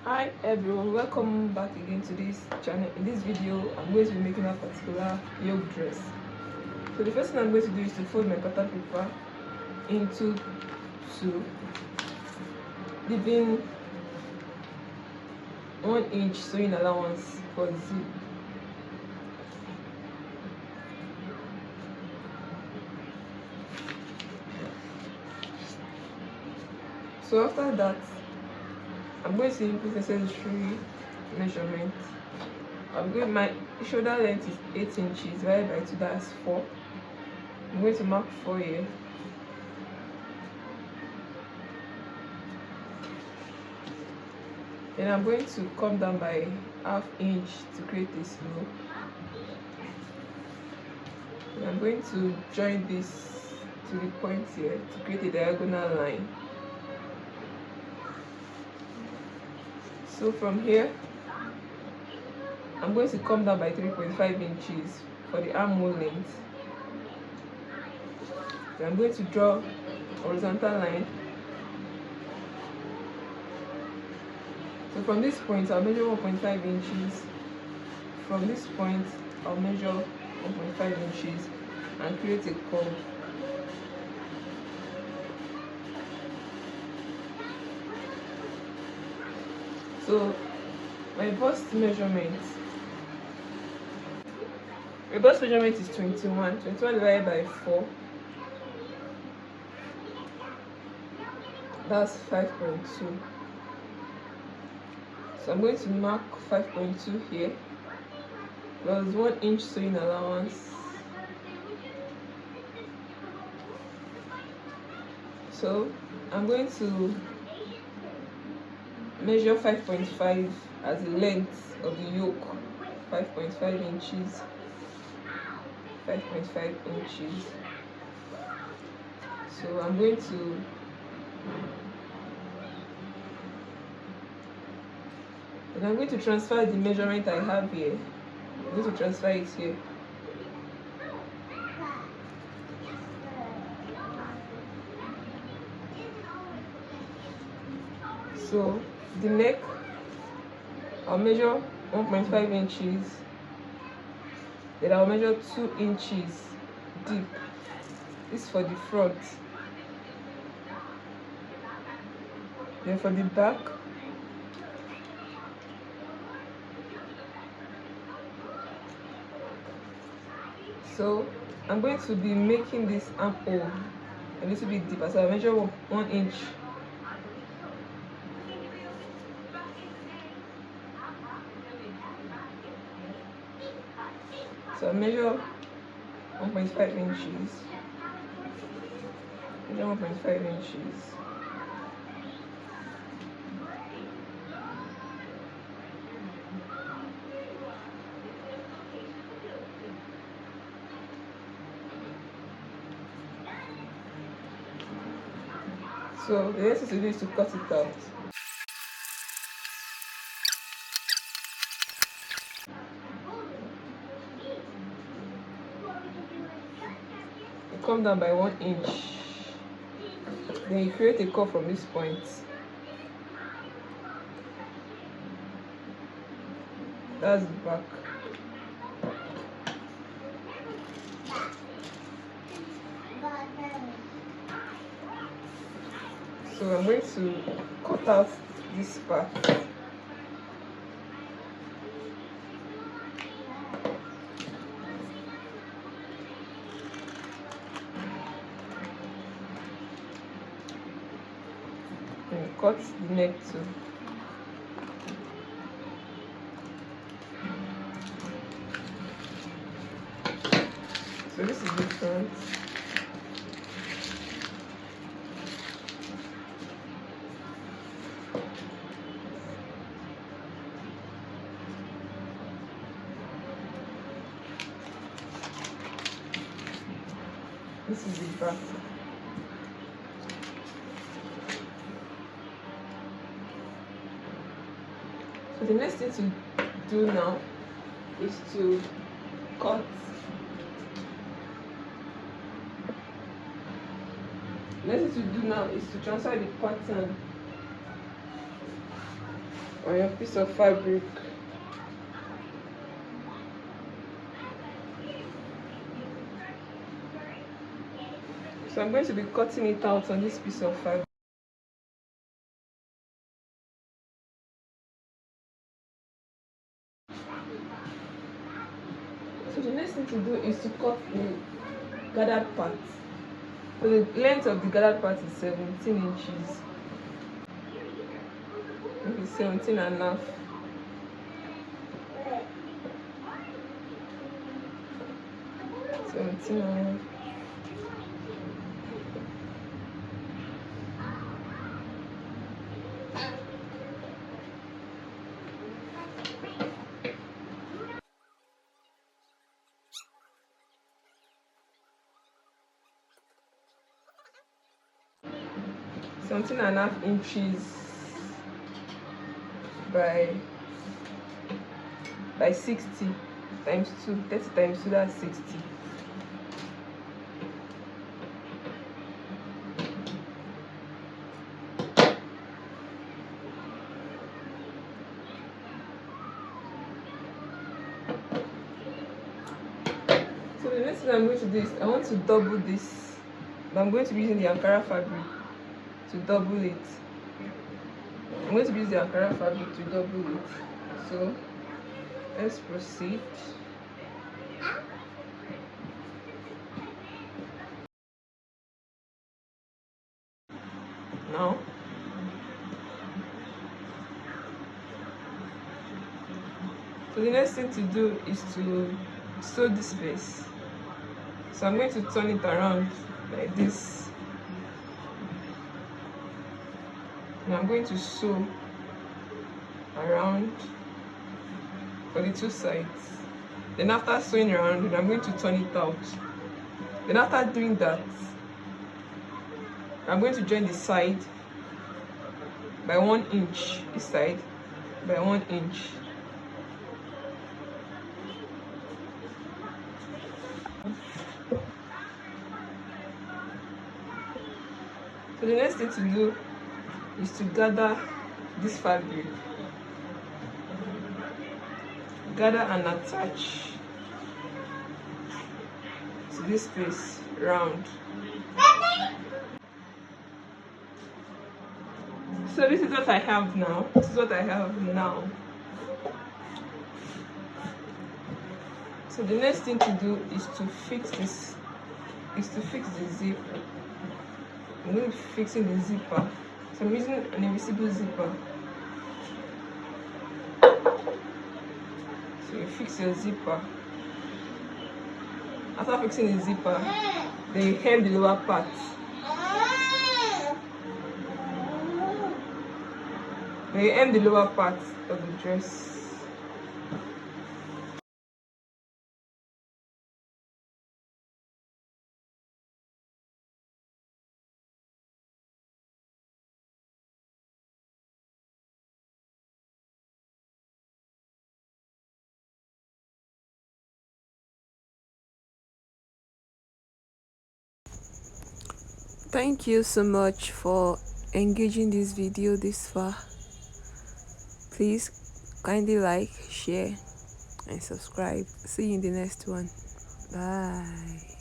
Hi everyone, welcome back again to this channel. In this video I'm going to be making a particular yoke dress. So the first thing I'm going to do is to fold my pattern paper into two, leaving 1 inch sewing allowance for zip. So after that, I'm going to input necessary measurement. My shoulder length is 8 inches divided by 2, that's 4. I'm going to mark 4 here. Then I'm going to come down by ½ inch to create a slope. And I'm going to join this to the point here to create a diagonal line. So from here, I'm going to come down by 3.5 inches for the armhole length. Then I'm going to draw a horizontal line. So from this point, I'll measure 1.5 inches. From this point, I'll measure 1.5 inches and create a curve. So my bust measurement is 21 divided by 4, that's 5.2. So I'm going to mark 5.2 here plus 1 inch sewing allowance. So I'm going to measure 5.5 as the length of the yoke, 5.5 inches, 5.5 inches. So I'm going to transfer the measurement I have here. I'm going to transfer it here. So the neck, I'll measure 1.5 inches, then I'll measure 2 inches deep. This is for the front. Then for the back, so I'm going to be making this armhole a little bit deeper, so I measure 1 inch. So I measure 1.5 inches. Measure 1.5 inches. So the next thing to do is to cut it out. You come down by 1 inch. Then you create a curve from this point. That's the back. So I'm going to cut out this part. And cut the neck too. So this is the front. This is the back. So the next thing to do now is to cut. The next thing to do now is to transfer the pattern on your piece of fabric. So I'm going to be cutting it out on this piece of fabric. So the next thing to do is to cut the gathered part. So the length of the gathered part is 17 inches. Maybe 17 and a half. Something and a half inches by 60 times 2, 30 times 2, that's 60. So the next thing I'm going to do is I want to double this, but I'm going to be using the Ankara fabric to double it. I'm going to use the Ankara fabric to double it. So let's proceed. Now so the next thing to do is to sew this place. So I'm going to turn it around like this, and I'm going to sew around for the two sides. Then after sewing around, I'm going to turn it out. Then after doing that, I'm going to join the side by 1 inch, this side by 1 inch. So the next thing to do is to gather this fabric, gather and attach to this place round. So this is what I have now. So the next thing to do is to fix this, the zip. I'm going to be fixing the zipper. So I'm using an invisible zipper. So you fix your zipper. After fixing the zipper, then you hem the lower part. Then you hem the lower part of the dress. Thank you so much for engaging this video this far. Please kindly like, share and subscribe. See you in the next one. Bye.